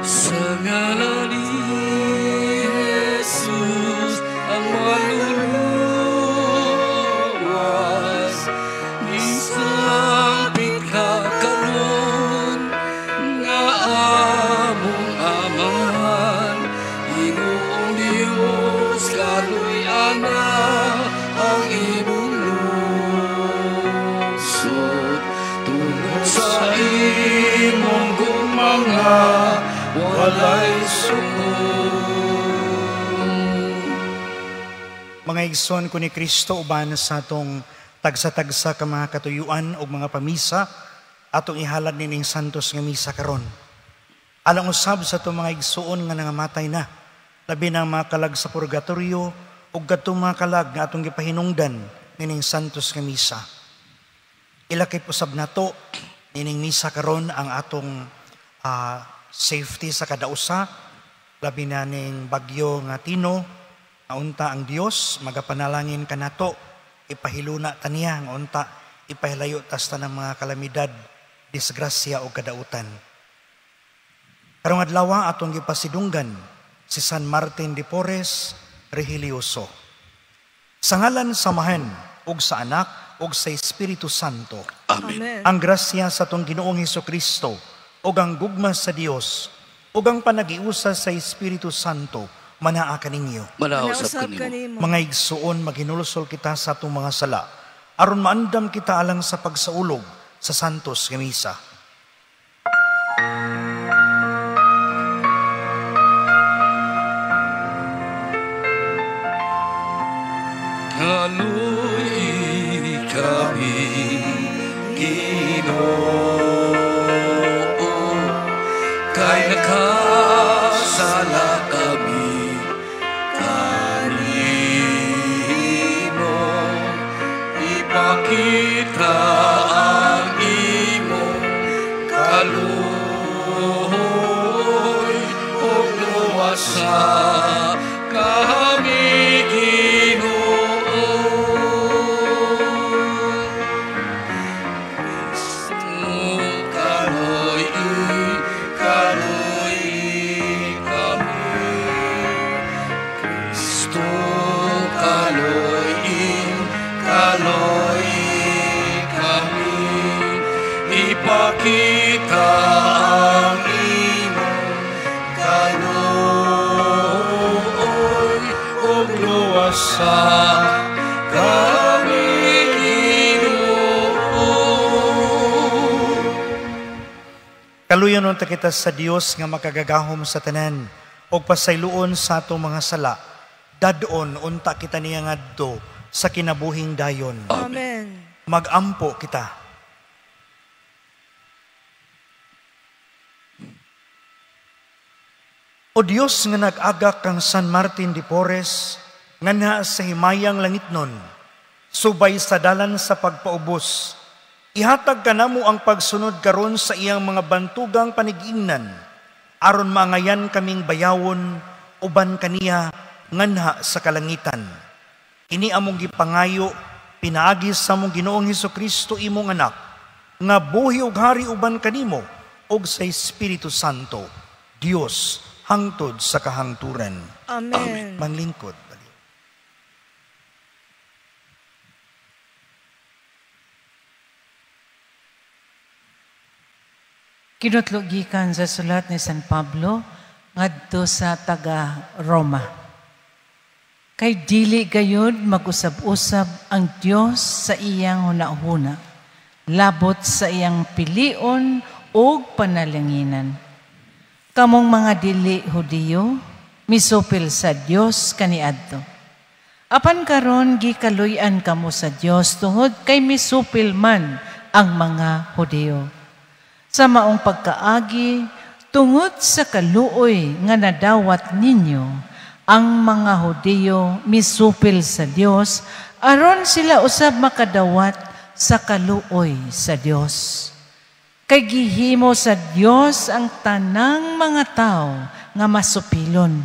Sa ngalan ni Jesus ang maluluwas, isang pagkakaroon nga among aman, Ginoong Dios kaluy-an na ang imong lungsod, tungod sa imong gumanga walay sumong. Mga igsoon ko ni Kristo uban sa atong tagsa-tagsa ka mga katuyuan o mga pamisa atong ihalad nining santos nga misa karon. Alang usab sa itong mga igsoon nga nangamatay na, labi ng mga kalag sa purgatorio o gatong mga kalag nga atong gipahinungdan nining santos nga misa. Ilakip usab nato nining misa karon ang atong safety sa kadausa, labi na ning bagyo nga Tino, nga unta ang Dios magapanalangin kanato, ipahiluna taniya nga unta ipahilayo tas tanang mga kalamidad, disgrasya o kadautan. Karong adlaw atong gipasidunggan si San Martin de Porres Religioso. Sa ngalan samahan ug sa Anak ug sa Espiritu Santo. Amen. Ang grasya sa atong Ginoong Hesukristo ug ang gugma sa Dios ug ang panagiusa sa Espiritu Santo manaa kaninyo. Manausap kanimo. Mga igsuon, maghinulusol kita sa atong mga sala aron maandam kita alang sa pagsaulog sa santos nga misa. Kaluy kami, Ginoo, kay nakasala kami kanimo. Ipakita ang imong kaluoy ug luwasa kami, ipakita ang imong kaluoy ug luwasa kami, Ginoo. Kaluyon unta kita sa Dios nga makagagahom sa tanan ug pasayloon sa atong mga sala. Dadon unta kita niya ngadto sa kinabuhing dayon. Amen. Magampo kita. O Dios nga nag-agak kang San Martin de Porres, nga naa sa himayang langitnon, subay sa dalan sa pagpaubos, ihatag ka namo ang pagsunod karon sa iyang mga bantugang panigingnan, aron mangayan kaming bayawon, uban kaniya, nganha sa kalangitan. Ini among gipangayo, pinaagi sa among Ginoong Hesukristo imong anak, nga buhi ug hari uban kanimo, ug sa Espiritu Santo, Dios, hangtod sa kahangturan. Amen. Manglingkod. Kinutlogikan sa sulat ni San Pablo ngadto sa taga Roma. Kay dili gayud mag-usab-usab ang Dios sa iyang hunahuna, labot sa iyang pilion ug panalanginan. Kamong mga dili Hudiyo, misupil sa Dios kaniadto. Apan karon gikaluy-an kamo sa Dios tungod kay misupil man ang mga Hudiyo. Sa maong pagkaagi, tungod sa kaluoy nga nadawat ninyo, ang mga Hudiyo misupil sa Dios aron sila usab makadawat sa kaluoy sa Dios. Kay gihimo sa Dios ang tanang mga tao nga masupilon,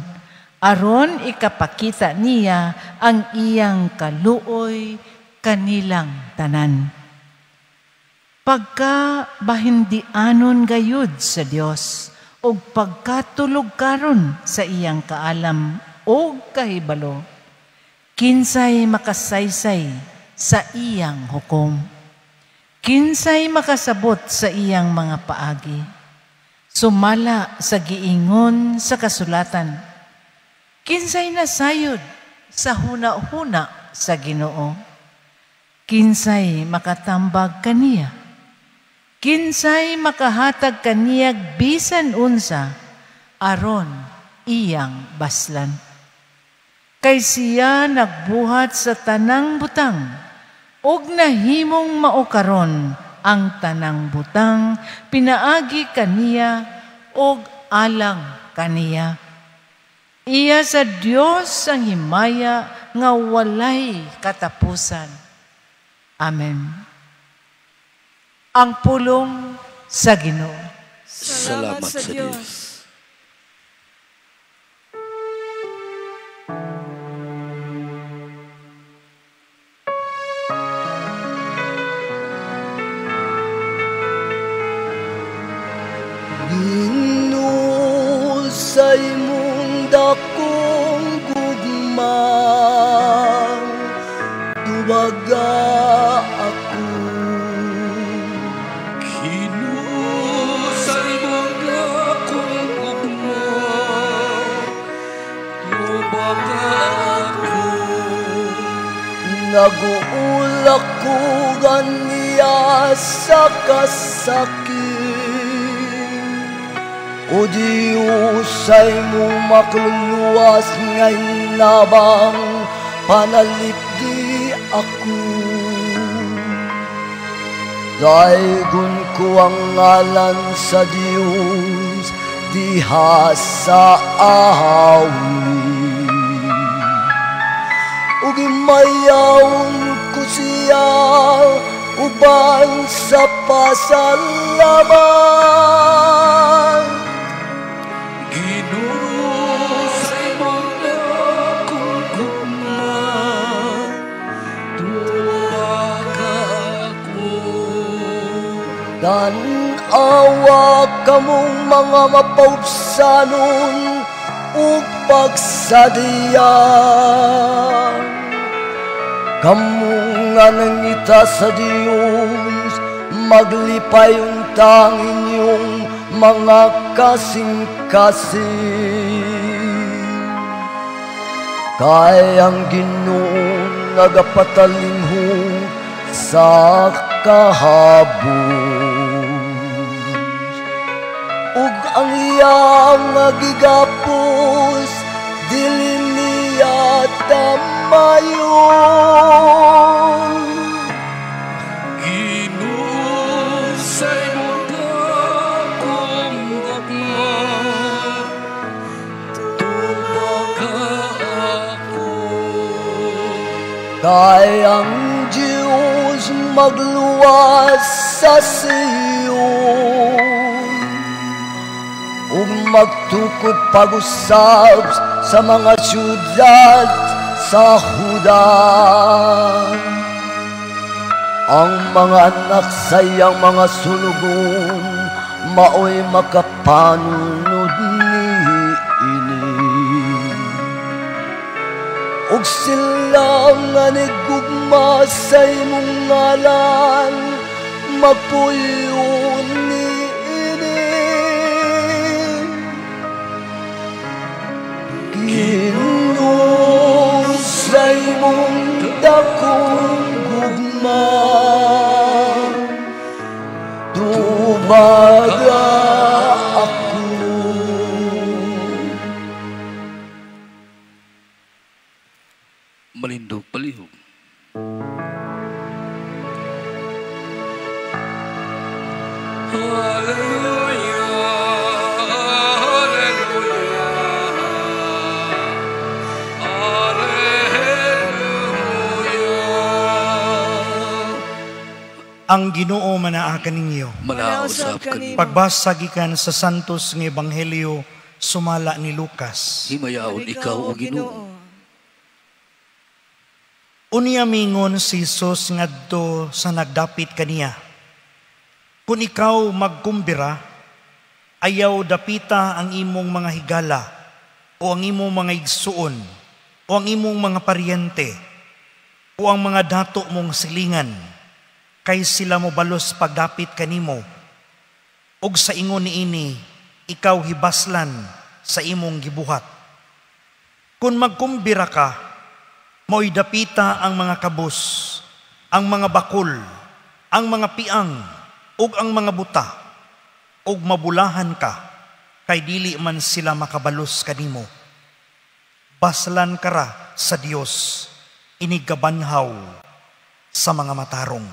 aron ikapakita niya ang iyang kaluoy kanilang tanan. Pagka bahindianon gayud sa Dios, o pagkatulog karon sa iyang kaalam o kahibalo, kinsay makasaysay sa iyang hukom, kinsay makasabot sa iyang mga paagi, sumala sa giingon sa kasulatan, kinsay nasayod sa huna-huna sa Ginoo, kinsay makatambag kaniya, kinsay makahatag kaniyag bisan unsa aron iyang baslan. Kay siya nagbuhat sa tanang butang, ug nahimong maukaron ang tanang butang, pinaagi kaniya ug alang kaniya. Iya sa Dios ang himaya nga walay katapusan. Amen. Ang pulong sa Ginoo. Salamat sa Diyos. Ginusay mong dakong gugmang, duwaga ako. Kinusay mong dakong gugmang, duwaga ako. Naguulak ko ganiya sa kasakit, o Diyos ay mo makluluwas ngayon labang panalipdi ako. Daigon ko ang ngalan sa Diyos diha sa awit, ug imayawon ko siya uban sa pasalamat. Ginusay mong dakong gugmang, duwaga ako. Dan-awa kamong mga mapaubsanon ug pagsadiyan, kamong nga nangita sa Diyos, maglipay untang inyong mga kasing-kasing. Kay ang Ginoo nagapatalingho sa kahabos, ug ang iyang nagigapos dili niya tamayon. Ginusay mong dakong gugmang, duwaga ako. Kay ang Diyos magluwas sa Siyon, ug magtukod pag-usab sa mga syudad sa Huda. Ang mga anak sa iyang mga sunugon, maoy makapanunod niini. Ug sila nga nigugma sa imong ngalan, magpuyon niini. Ginusay mong dakong gugmang, dumaga ako. Malindog palihog. Hallelujah, hallelujah, hallelujah. Ang Ginoo manaakan ninyo. Malausap kanimo. Pagbasa gikan sa santos nga ebanghelyo sumala ni Lucas. Himayaon ikaw o Ginoo. Unya mingon si Jesus ngadto sa nagdapit kaniya, kung ikaw magkumbira, ayaw dapita ang imong mga higala o ang imong mga igsuon o ang imong mga paryente o ang mga dato mong silingan kay sila mo balos pagdapit kanimo ug sa ingon niini ikaw hibaslan sa imong gibuhat. Kung magkumbira ka, mo'y dapita ang mga kabus, ang mga bakul, ang mga piang, ug ang mga buta, ug mabulahan ka, kay dili man sila makabalos kanimo. Baslan kara sa Dios, inigabanhaw sa mga matarong.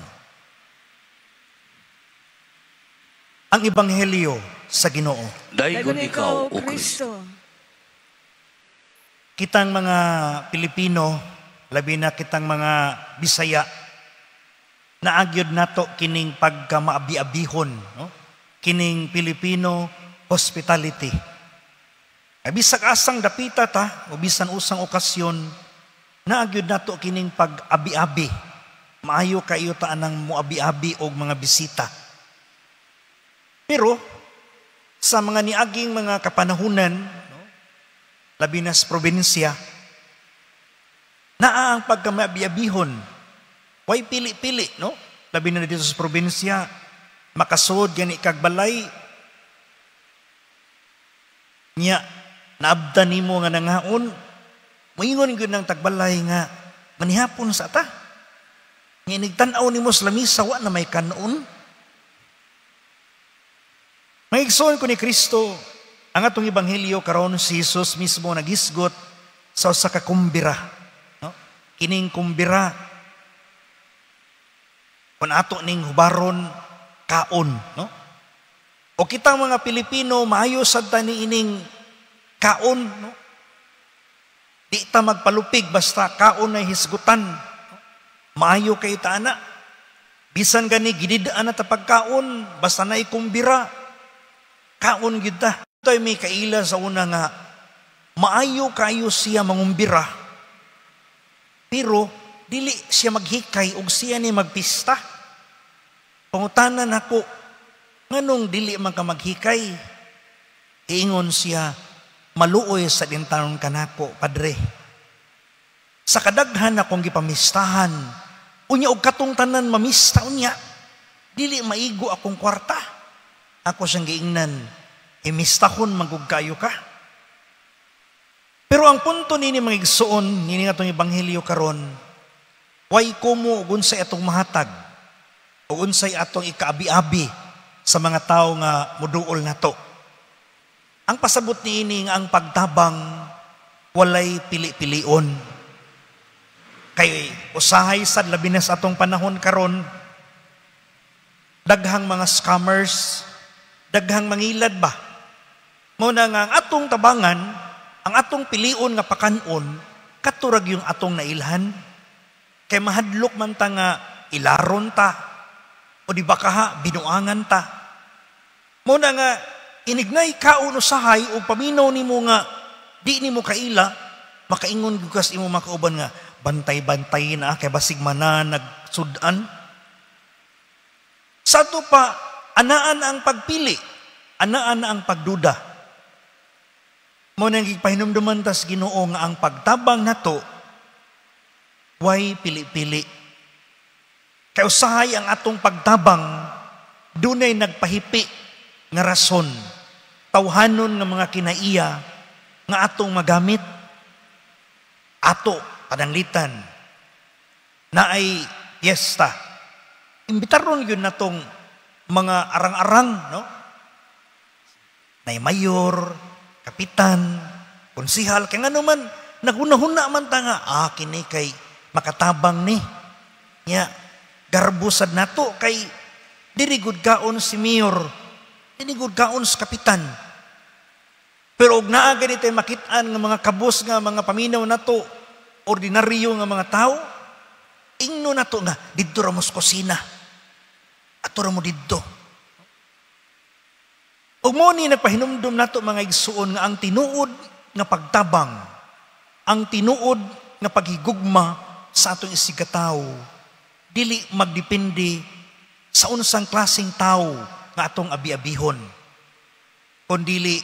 Ang Ebanghelyo sa Ginoo. Daigon ikaw, O Kristo. Kitang mga Pilipino, labi na kitang mga Bisaya, naagyod nato kining pagkamaabi-abihon, no? Kining Filipino hospitality. Bisag asang dapita ta, o bisan usang okasyon, naagyod nato kining pag-abi-abi. Maayo kayo taan ng muabi-abi o mga bisita. Pero, sa mga niaging mga kapanahunan, no, labi na sa probinsya, naa ang pagkamaabi-abihon, way pili-pili, no? Labi na dito sa probinsya, makasod gani kagbalay, niya, naabdan nimo nga nangaon, moingon gyud ng tagbalay nga, manihapon sa ta. Nginigtanaw nimo sa lamisa, wa na may kanon. Maigsoon ko ni Kristo, ang atong Ebanghelyo karon si Jesus mismo nagisgot sa usa ka kumbira. No? Kining kumbira, kung ato ning hubaron, kaon. No? O kita mga Pilipino, maayo sad ta ni ining kaon. No? Di ta magpalupig, basta kaon ay hisgutan. No? Maayo kay ta ana. Bisan gani gididaan na ta pagkaon, basta na ikumbira. Kaon gyud ta. Ito'y may kaila sa una nga, maayo kayo siya mangumbira, pero dili siya maghikay ug siya ni magpista. Pangutanan ako, nganong dili man ka maghikay? Iingon siya, maluoy sa dintanon kanako, Padre. Sa kadaghan akong gipamistahan, unya og katong tanan mamista unya, dili maigo akong kwarta. Ako siyang giingnan, imistahon magug kayo ka. Pero ang punto nini mga igsuon, nini nga itong Ebanghelyo karon, way kumo ug unsay atong mahatag, ug unsay atong ikaabi-abi sa mga tao nga muduol nato. Ang pasabot niini nga ang pagtabang walay pili-pilion. Kay usahay sad labi na sa atong panahon karon, daghang mga scammers, daghang mangilad ba? Muna nga ang atong tabangan, ang atong pilion nga pakanon, katurag yung atong nailhan. Kay mahadlok man ta nga ilaron ta, o di ba kaha, binuangan ta. Muna nga, inignay kaon usahay, o paminaw ni mo nga, di ni mo kaila, makaingon gugas imo makauban nga, bantay-bantay na, kay basig mana nagsudan. Sa ito pa, anaan ang pagpili, anaan ang pagduda. Mo nang gipahinumduman tas Ginoo nga ang pagtabang nato way pili-pili. Kay usahay ang atong pagtabang dunay nagpahipi nga rason, tawhanon nga mga kinaiya nga atong magamit. Ato pananglitan na ay piyesta. Imbitaron yun natong mga arang-arang, no? Nay mayor, kapitan, konsihal, kaya nga naman, naghuna-huna man ta nga, kini kay makatabang ni. Ya, garbusad nato kay dirigod kaon si mayor, dirigod kaon si kapitan. Pero og naa ganito makitaan nga mga kabus nga mga paminaw nato, ordinaryo nga mga tao, ingno nato nga, didto ra mo sa kusina. Ato ra mo didto. O mo ni nagpahinumdum nato mga igsuon nga ang tinuod nga pagtabang, ang tinuod nga paghigugma sa atong isigataw, dili magdepende sa unsang klaseng tao nga atong abi-abihon. kundili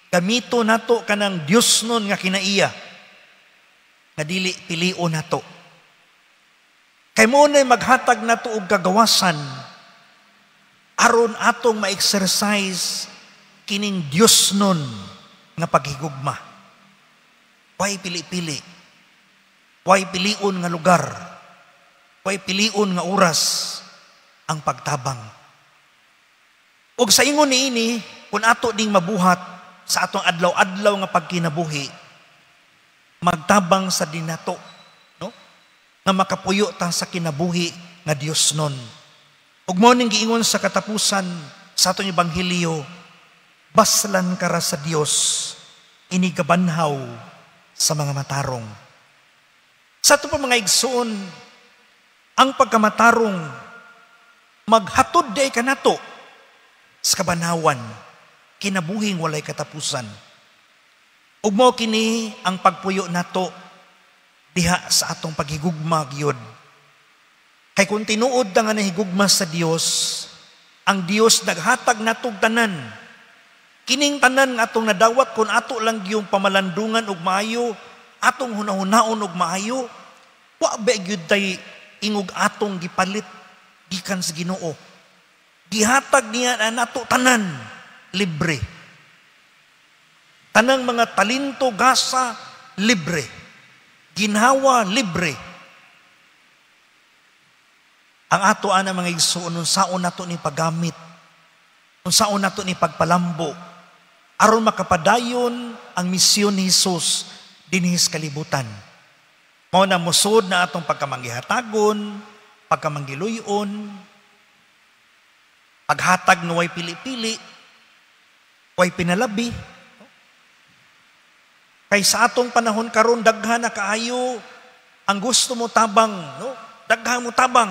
gamito nato kanang Dios nun nga kinaiya, nga dili pilio nato. Kay mo na'y maghatag nato og kagawasan, aron atong ma-exercise kining Dios nun nga paghigugma. Way pili-pili, way pilion nga lugar, way pilion nga oras ang pagtabang. Ug sa ingon niini, kung ato ding mabuhat sa atong adlaw-adlaw nga pagkinabuhi, magtabang sa dinato, no? Nga makapuyo ta sa kinabuhi nga Dios nun. Ug mo ning giingon sa katapusan sa atong ebanghelyo, baslan kara sa Dios, inigabanhaw sa mga matarong. Sa ato pa mga igsoon, ang pagkamatarong maghatod day kanato sa kabanhawan, kinabuhing walay katapusan. Ug mao kini ang pagpuyo nato diha sa atong paghigugma gyud. Kay kung tinuod nga nahigugma sa Dios, ang Dios naghatag natog tanan. Kining tanan nga atong nadawat kung ato lang yung pamalandungan og maayo, atong hunahunaon og maayo, wa ba gyud tay ingog atong gipalit gikan sa Ginoo. Gihatag niya na nato tanan libre. Tanang mga talento gasa libre. Ginhawa libre. Ang ato ana mga igsoon unsaon nato ni paggamit, unsaon nato ni pagpalambo aron makapadayon ang misyon ni Hesus dinhi sa kalibutan. Mao na musod na atong pagkamanggihatagon, pagkamanggiluyon, paghatag nga way pili-pili, way pinalabi. Kay sa atong panahon karon daghan na kaayo ang gusto mo tabang, no? Daghan mo tabang.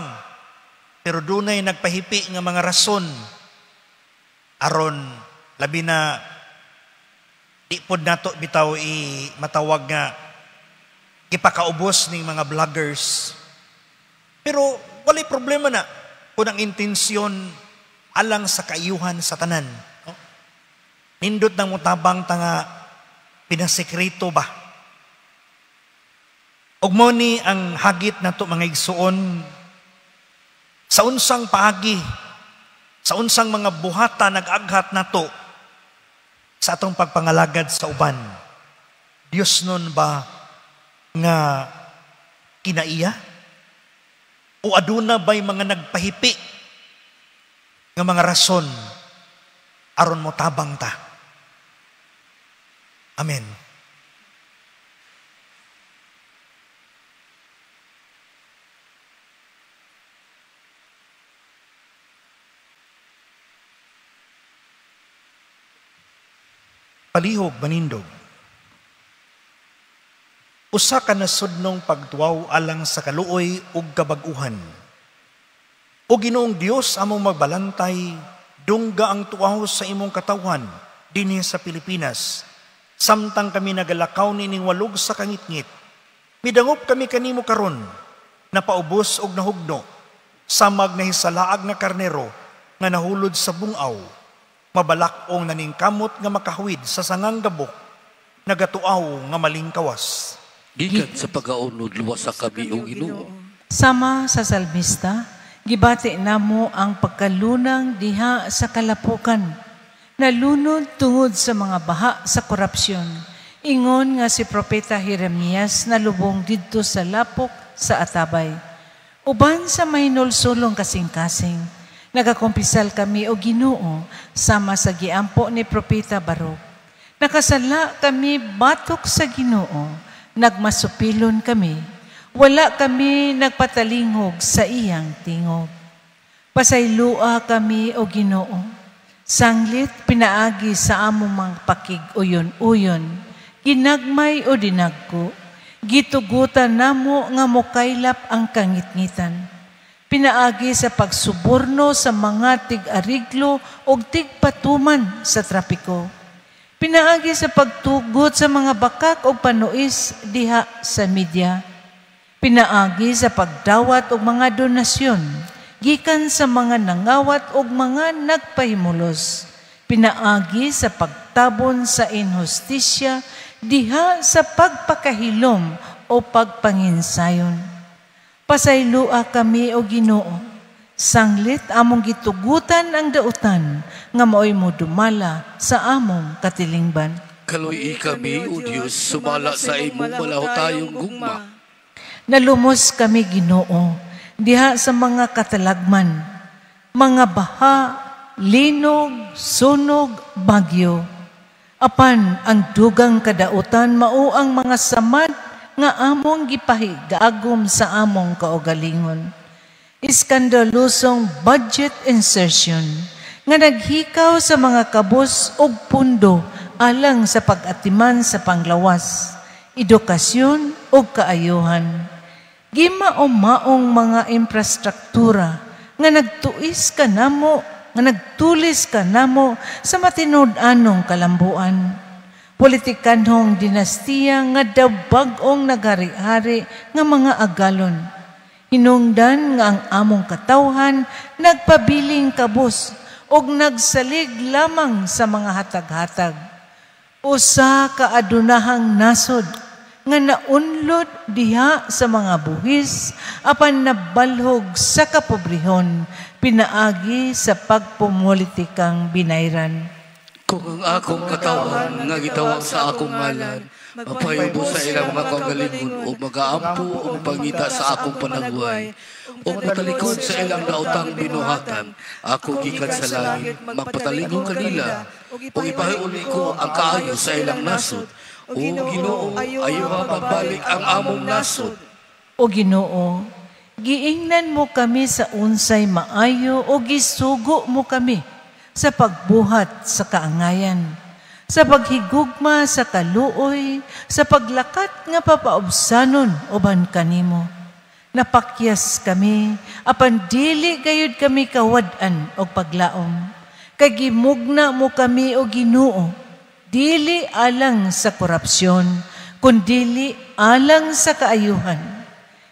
Pero dunay nagpahipi nga mga rason aron labi na di pod nato bitaw matawag nga ipakaubos ning mga vloggers. Pero walay problema na kung ang intensyon alang sa kaayuhan sa tanan. No? Nindot nang mutabang ta nga pinasekreto ba? Ug mo ni ang hagit nato mga igsuon sa unsang paagi, sa unsang mga buhata nag-aghat nato sa atong pagpangalagad sa uban. Dios nun ba nga kinaiya? O aduna ba'y mga nagpahipi nga mga rason aron mo tabang ta? Amen. Palihog manindog. Usa ka nasudnong pagtuaw alang sa kaluoy ug kabag-uhan. O Ginoong Dios among magbalantay, dungga ang tuaw sa imong katawhan dinhi sa Pilipinas. Samtang kami nagalakaw nining walog sa kangitngit. Midangop kami kanimo karon, napaubos og nahugno, samag na hisalaag nga karnero nga nahulod sa bungaw. Mabalakong naning kamot nga makahawid sa sangang gabok, nagatuaw nga maling kawas. Gikan sa pagaunod luwas sa kami o Ginoo. Sama sa salmista, gibati namo ang pagkalunang diha sa kalapukan, nalunod tungod sa mga baha sa korupsyon. Ingon nga si Propeta Jeremias nalubong didto sa lapok sa Atabay. Uban sa mahinulsulong kasing-kasing, nagakumpisal kami o Ginoo sama sa giampo ni Propeta Baruk. Nakasala kami batok sa Ginoo, nagmasupilon kami, wala kami nagpatalingog sa iyang tingog. Pasaylua kami o Ginoo, sanglit pinaagi sa among mga pakig-uyon-uyon, ginagmay o dinagko, gitugutan namo nga mokaylap ang kangitngitan. Pinaagi sa pagsuborno sa mga tig-ariglo o tig-patuman sa trapiko. Pinaagi sa pagtugot sa mga bakak o panuis diha sa media. Pinaagi sa pagdawat og mga donasyon gikan sa mga nangawat og mga nagpahimulos. Pinaagi sa pagtabon sa inhustisya, diha sa pagpakahilom o pagpanginsayon. Pasaylua kami o Ginoo, sanglit among gitugutan ang dautan, nga maoy mo dumala sa among katilingban. Kaluy kami, O Diyos, sumala sa imong malaho tayong gugma. Nalumos kami Ginoo, diha sa mga katalagman, mga baha, linog, sunog, bagyo. Apan ang dugang kadautan mao ang mga samad nga among gipahigagom sa among kaugalingon. Iskandalusong budget insertion nga naghikaw sa mga kabus ug pundo alang sa pag-atiman sa panglawas, edukasyon ug kaayuhan. Gimaong mga infrastruktura nga nagtuis kanamo, nga nagtulis kanamo sa matinud-anong kalambuan. Politikanhong dinastiya nga dabag-ong naghari-hari nga mga agalon. Hinungdan nga ang among katawhan nagpabiling kabus og nagsalig lamang sa mga hatag-hatag. Usa ka adunahang nasod nga naunlod diha sa mga buhis apan nabalhog sa kapobrehon pinaagi sa pagpumulitikang binayran. Kung ang akong katawan nga gitawag sa akong ngalan, mapayubo sa ilang mga kaugalingon o mag-aampo o pangita sa akong panagway, o matalikod sa ilang daotang binuhatan, ako gikan sa langit, magpatalingon kanila, o ipahiuli ko ang kaayo sa ilang nasod, o Ginoo, ayaw magbalik ang among nasod. O Ginoo, giingnan mo kami sa unsay maayo o gisugo mo kami sa pagbuhat sa kaangayan, sa paghigugma sa kaluoy, sa paglakat nga papaubsanon uban kanimo. Napakyas kami, apan dili gayud kami kawad-an o paglaom. Kay gimugna mo kami o Ginoo, dili alang sa korupsyon, kundili alang sa kaayuhan.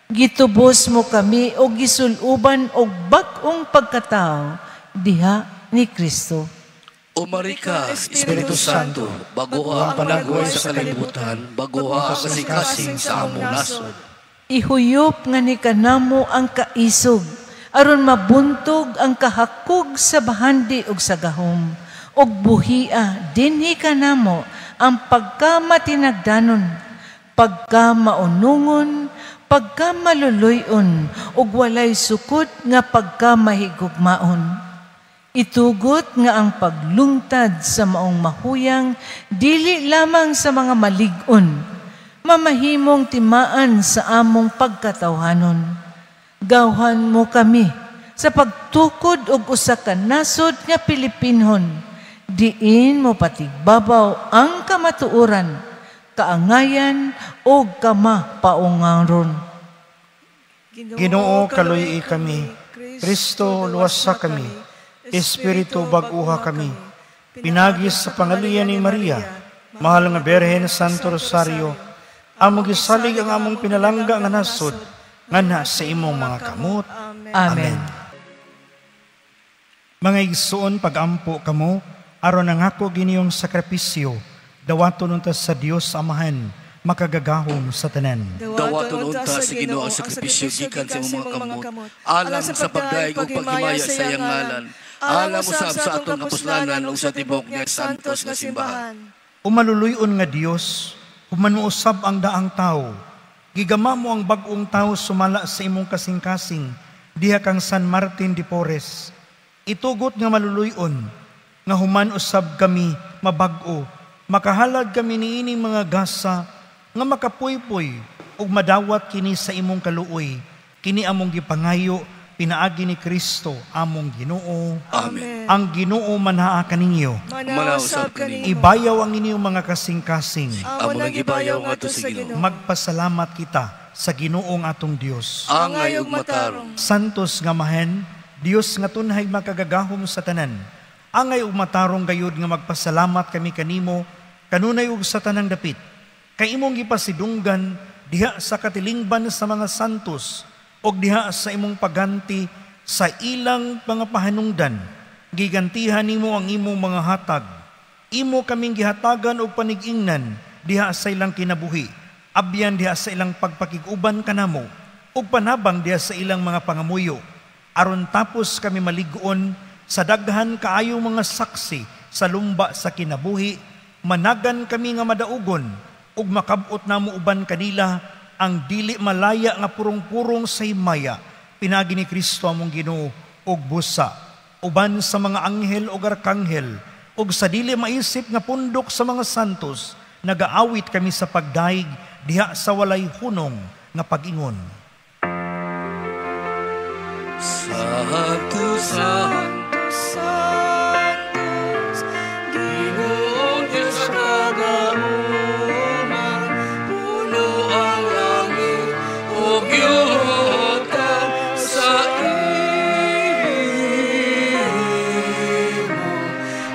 Gitubos mo kami o gisuluban o bag-ong pagkatao diha ni Kristo. Umari ka, Espiritu Santo, baguha ang panagway sa kalibutan, baguha ang kasing-kasing sa among nasod. Ihuyop nga ni kanamo ang kaisog, aron mabuntog ang kahakog sa bahandi ug sa gahom, ug buhia dinhi kanamo ang pagkamatinagdanon, pagkamaunungon, pagkamaluluyon, ug walay sukot nga pagkamahigugmaon. Itugot nga ang paglungtad sa maong mahuyang, dili lamang sa mga malig-on, mamahimong timaan sa among pagkatawhanon. Gawhan mo kami sa pagtukod og usa ka nasod nga Pilipinhon, diin mo patigbabaw ang kamatuoran, kaangayan o kamapaungaron. Ginoo, kaluy kami. Kristo, luwasa kami. Espiritu, baguha kami. Pinagis sa pangaluyan ni Maria, mahal nga Berhen Santo Rosario, among gisalig ang among pinalangga nga nasod, nga na sa imong mga kamot. Amen. Mga igsoon, pag-ampo kamo, aron ang ako giniyong sakripisyo, dawaton unta sa Dios Amahan, makagagahom sa tanan. Dawaton unta sa Ginoo ang sakripisyo gikan sa imong mga kamot, alang sa pagdaig ug paghimaya sa iyang ngalan, alang usab sa atong kapuslanan ug sa tibok nga santos nga simbahan. Umaluluyon nga Dios, humanuusab ang daang tao, gigama mo ang bag-ong tao sumala sa imong kasing-kasing, diha kang San Martin de Porres. Itugot nga maluluyon, nga human usab kami mabag-o, makahalag kami niining mga gasa, nga makapuypoy, ug madawat kini sa imong kaluoy, kini among gipangayo, pinaagi ni Kristo, among Ginoo. Amen. Ang Ginoo manaa kaninyo. Manausab kaninyo. Ibayaw ang inyong mga kasing-kasing. Amo nang gibayaw nga to sa Ginoo. Magpasalamat kita sa Ginoong atong Dios. Angay ug matarong. Santos nga mahen, Dios nga tunhay makagagahom sa tanan. Angay ug matarong gayud nga magpasalamat kami kanimo, kanunay ug sa tanang dapit. Kay imong gipasidunggan diha sa katilingban sa mga santos, og diha sa imong paganti sa ilang mga pahanungdan, gigantihan nimo ang imong mga hatag. Imo kaming gihatagan og panigingnan diha sa ilang kinabuhi, abyan diha sa ilang pagpakiguban kanamo, ug panabang diha sa ilang mga pangamuyo. Aron tapos kami maliguon sa daghan kaayong mga saksi sa lumba sa kinabuhi, managan kami nga madaugon, ug makabot namo uban kanila ang dili malaya nga purong-purong sa himaya, pinagi ni Kristo among Ginoo og busa, uban sa mga anghel ug arkanghel, ug sa dili maisip nga pundok sa mga santos, nagaawit kami sa pagdaig diha sa walay hunong nga pag-ingon. Santo, Santo, Santos, Ginoong Diyos kagauman, puno ang langit o yuta sa imo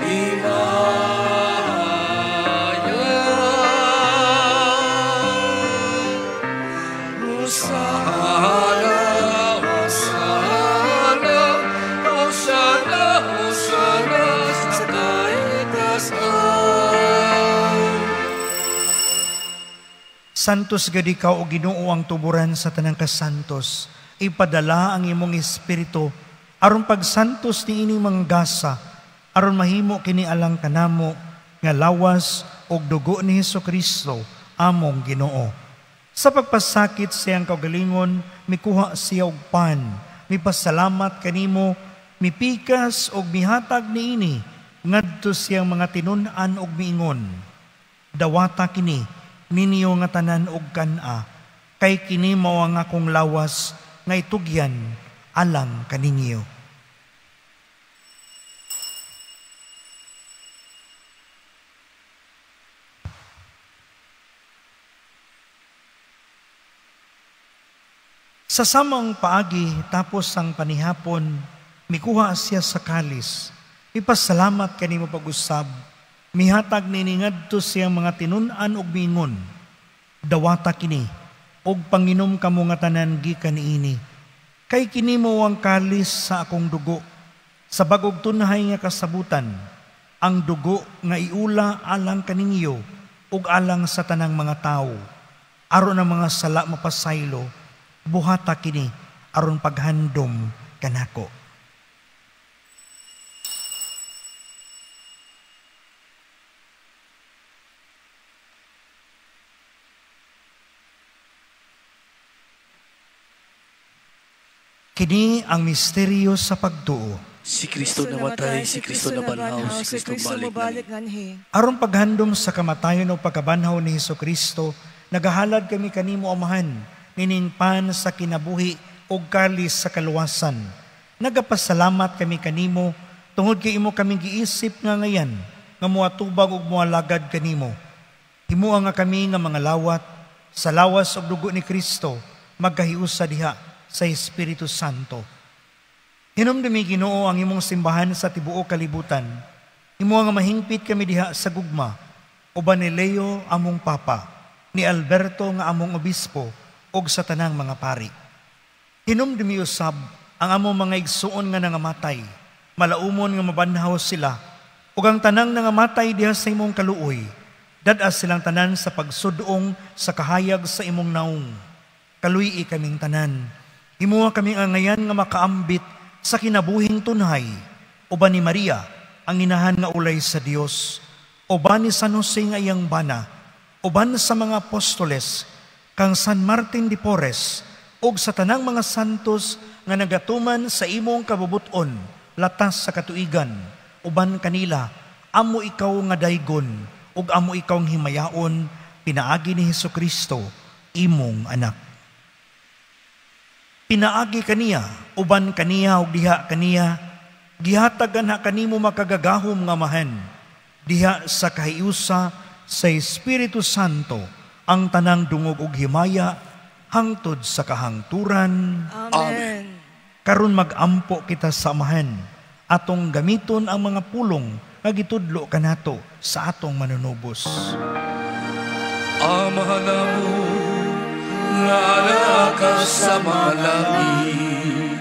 imayan. Hosana, Hosana, Hosana, Hosana sa kaitasan. Santos gadi ka o Ginoo ang tuburan sa tanang kasantos. Ipadala ang imong espiritu aron pagsantos ni ining manggasa, aron mahimo kini alang kanamo nga lawas og dugo ni Hesukristo among Ginoo. Sa pagpasakit siyang kaugalingon, mikuha siya og pan, mipasalamat kanimo, mipikas og mihatag niini ngadto siyang mga tinun-an og miingon. Dawata kini ninyo nga tanan og kan-a, kay kini mao ang akong lawas nga itugyan alang kaninyo. Sa samang paagi tapos ang panihapon, mikuha siya sa kalis. Ipasalamat kanimo pag-usab, mihatag nini ngadto siyang mga tinun-an og miingon. Dawata kini og panginom kamo nga tanan gikan niini. Kay kini mao ang kalis sa akong dugo, sa bagog tunhay nga kasabutan, ang dugo nga iula alang kaninyo ug alang sa tanang mga tawo. Aron ang mga sala mapasaylo, buhata kini aron paghandom kanako. Kini ang misteryo sa pagtuo. Si Kristo namatay, si Kristo nabanhaw, si Kristo balik nganhi. Aron paghandom sa kamatayon o pagkabanhaw ni Hesukristo, nagahalad kami kanimo amahan, nining pan sa kinabuhi o kalis sa kaluwasan. Nagapasalamat kami kanimo, tungod kay imo kaming giisip nga ngayan, nga muatubag ug mualagad kanimo. Himuha nga kami nga mga lawat, sa lawas og dugo ni Kristo, magkahiusa diha sa Espiritu Santo. Hinumdumi Ginoo ang imong simbahan sa tibuok kalibutan. Imo nga mahingpit kami diha sa gugma, uban ni Leo among papa, ni Alberto nga among obispo, og sa tanang mga pari. Hinumdumi usab ang among mga igsuon nga nangamatay, malaumon nga mabanhaw sila, ug ang tanang nangamatay diha sa imong kaluoy, dadas silang tanan sa pagsudong sa kahayag sa imong naong. Kaluyi kaming tanan. Himuha kaming angayan nga makaambit sa kinabuhing tunhay, uban ni Maria, ang inahan nga ulay sa Dios, uban ni San Jose nga iyang bana, uban sa mga apostoles, kang San Martin de Porres, ug sa tanang mga santos nga nagatuman sa imong kabubuton, latas sa katuigan, uban kanila, amo ikaw nga daygon, ug amo ikaw nga himayaon, pinaagi ni Hesukristo, imong anak. Pinaagi kaniya, uban kaniya ug diha kaniya, gihatagan na kanimo makagagahom nga mahan, diha sa kahiusa sa Espiritu Santo, ang tanang dungog ug himaya, hangtod sa kahangturan. Amen. Karon magampo kita sa amahan, atong gamiton ang mga pulong nga gitudlo kanato sa atong manunubos. Amahan namo, nga ka sa mga langit,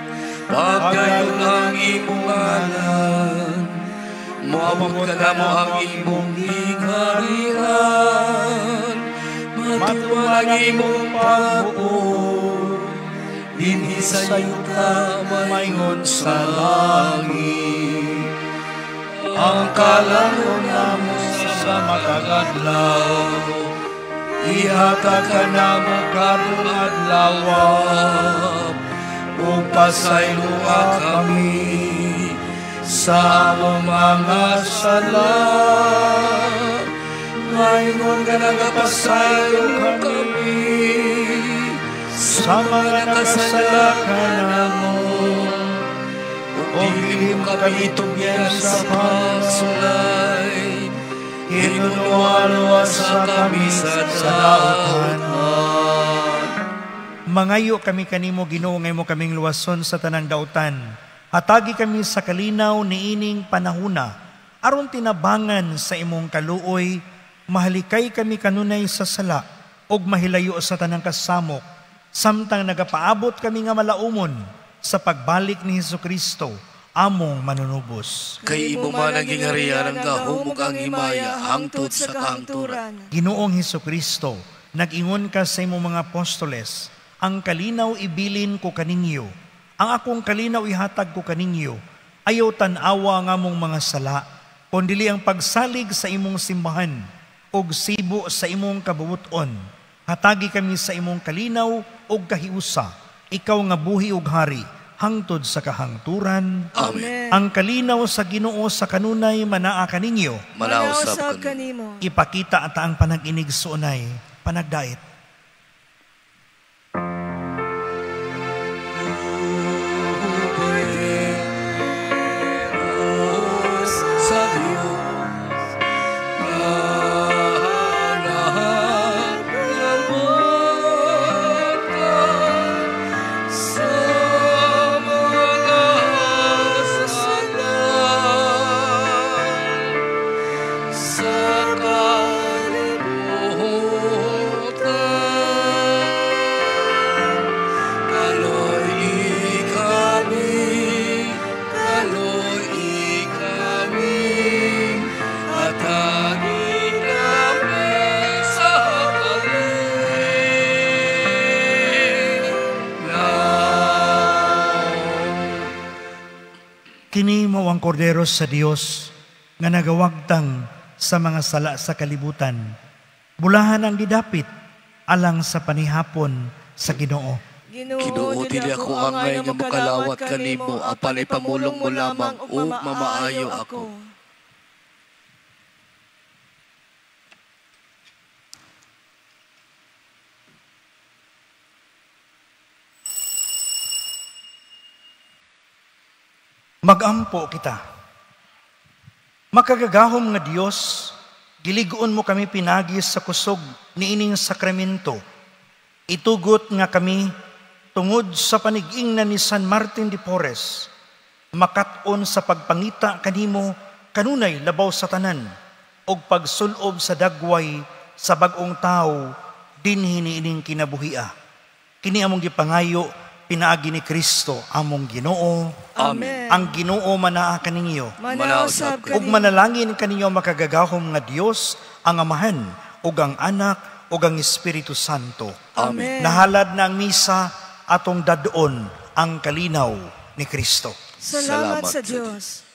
Pagdayon ang imong ngalan, moabot ka na mo ang imong hingarihan, matuwa ang imong pagbuo, dinhi sa yuta maingon sa langit. Ang kalangon namo sa matagadlaw, ihatag ka namo karong adlaw, ug pasayloa kami sa among mga sala. Ngayon ka nagapasaylo kami sa mga nakasala ka namo, o dili mo kami tugyan sa pagsulay, hinunuwa sa kami sa daotan. Mangayo kami kanimo Ginoo, ngay mo kaming luwason sa tanang daotan. Hatagi kami sa kalinaw niining panahuna, aron tinabangan sa imong kaluoy, mahalikay kami kanunay sa sala, og mahilayo sa tanang kasamok, samtang nagapaabot kami nga malaumon sa pagbalik ni Hesukristo, among manunubos. Kay imo man ang gingarian ang gahumog ang himaya hangtod sa kahangturan. Ginoong Hesukristo, nag-ingon ka sa imong mga apostoles, ang kalinaw ibilin ko kaninyo, ang akong kalinaw ihatag ko kaninyo, ayaw tanawa nga mong mga sala, kundili ang pagsalig sa imong simbahan, og sibo sa imong kabubuton. Hatagi kami sa imong kalinaw og kahiusa, ikaw nga buhi ug hari, hangtod sa kahangturan. Amen. Ang kalinaw sa Ginoo sa kanunay manaa kaninyo, Manausap kanimo. ipakita at ang panag-inig suunay, panagdait. Kini mao ang kordero sa Dios nga nagawagtang sa mga sala sa kalibutan. Bulahan ang gidapit alang sa panihapon sa Ginoo. Ginoo, dili ako angay nga makalawat kanimo, apan ipamulong mo lamang ug mamaayo ako. Magampo kita. Makagagahom nga Dios, giligoon mo kami pinagi sa kusog niining sakramento. Itugot nga kami tungod sa paniging na ni San Martin de Porres, makat-on sa pagpangita kanimo kanunay labaw sa tanan, og pagsulob sa dagway sa bag-ong tao dinhi niining kinabuhia. Kini among gipangayo pinaagi ni Kristo among Ginoo. Amen. Ang Ginoo manaa kaninyo. Manausap Ug manalangin kaninyo makagagahom nga Dios, ang Amahan, ug ang Anak, ug ang Espiritu Santo. Amen. Nahalad na ang misa atong dadon ang kalinaw ni Kristo. Salamat Salamat sa Diyos.